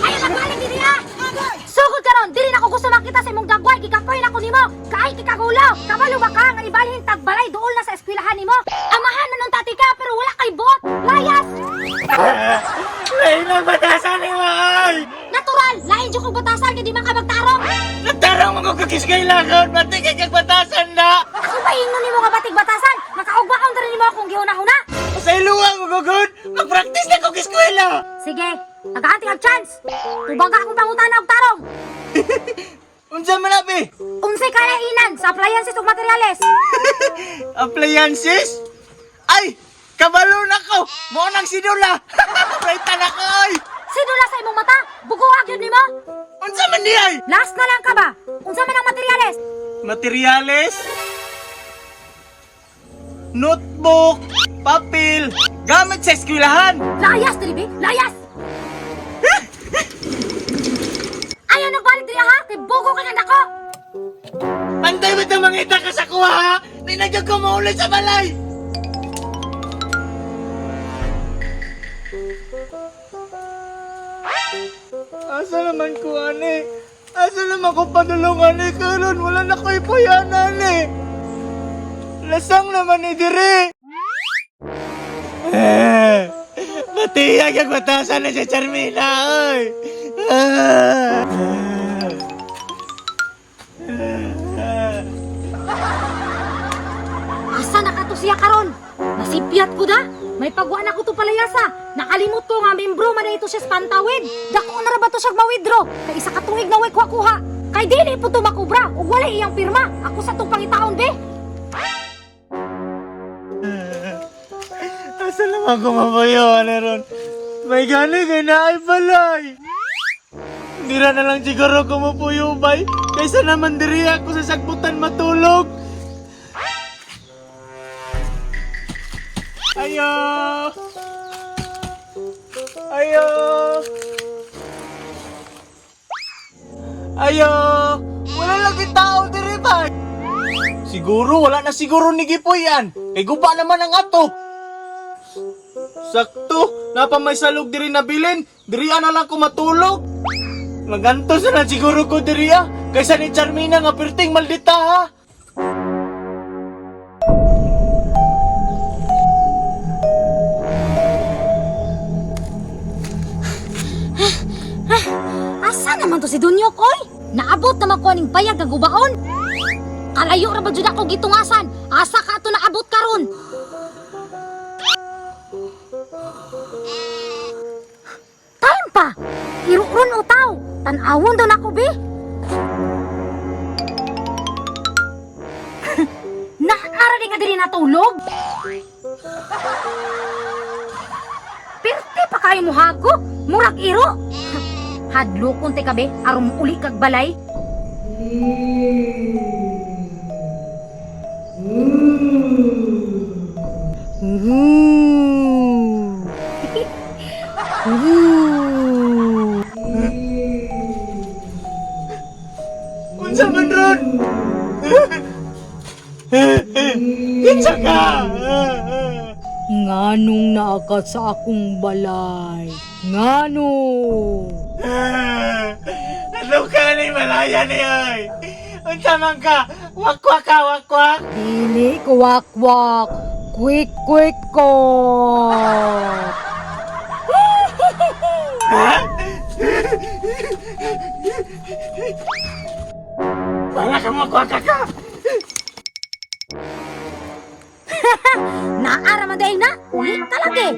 Ayaw nagbalik din niya! Sugod ka ron! Dili na ko gusto makita sa imong dagway! Kikapoy na ko nimo! Kaay kikagulo! Kabalo ba ka nga ibalhin tagbalay dool na sa eskwelahan nimo? Amahan na nung tati ka pero wala kay bot! Layas! Lain na batasan ni Maay! Natural! Lain dyo kong batasan kaya di man ka magtarong! Nagtarang mo kung kakis kay lakad! Ba't kay kagbatasan na? Ako ba ingno nimo nga batig batasan? Makaugbaon ka rin nimo akong gihuna-huna! Sa iluwang mo gugod! Mag-practice na kong eskwela! Sige! Nagahanting ang chance! Tubaga akong pangutana og tarong! Unsa man abi? Unsay kalainan sa appliances ug materyales? Appliances? Ay! Kabalo na ko! Mo nang sidula! Paitan ako ay! Sidula sa imong mata? Buguhag yun nimo? Unsa man di ay? Last na lang ka ba? Unsa man ang materyales? Materyales? Notebook, papel, gamit sa eskwelahan. Layas, Tribi! Layas! Ayaw nang balik diri ha! Kay bugo ka nga nako! Pantay mo ito mangita ka sa kuha ha! Ninagyan ko maulit sa balay! Asa naman ko, ani? Asa naman ko padulungan ni karon? Wala na ko ipayanan eh! Lasang naman ni dire! Matiyag ang batasan na si Charmina, oy! Asa na ka to siya karon? Nasipyat ko da! May pagwa na ko to palayasa! Nakalimot ko nga membro man na ito siya sa pantawid! Dako na ra ba to siya mawidro? Kay isa ka tuig na way kuha-kuha! Kay dili po to makubra! Ug wala iyang pirma! Ako sa tong pangitaon, be! Asa naman ko mabayawan na ron? May gani kay na ay balay. Dira na lang siguro ko mapuyubay. Kaysa naman diri ako sa sagbutan matulog. Ayo! Ayo! Ayo! Wala lagi tao diri ba? Siguro wala na siguro ni Gipoy yan. Kay guba naman ang ato. Sakto, napa may salog diri na bilin. Diri na lang ko matulog. Magantos na lang siguro ko diri kaysa ni Charmina nga perting maldita ha. Asa naman to si Dunyok, oy? Naabot naman ko aning payag nga gubaon. Kalayo ra ba jud ako gitungasan? Asa ka ato naabot karon? Time pa. Iruron utaw. Tan-awon daw nako, be. Naara di ka diri natulog? Pirti pa kayo mo hago. Murag iro. Hadlo kunti ka, be, aron uli kag balay. Unsa man ron? Kinsa ka? Nganong naaka sa akong balay? Nganong? Ano ka ni malaya ni ay? Unsa man ka? Wakwak ka, wakwak? Dili ko wakwak. Quick ko. Ha? Wala kang wakwak ka. Naara man dahil na. Uli ka lagi.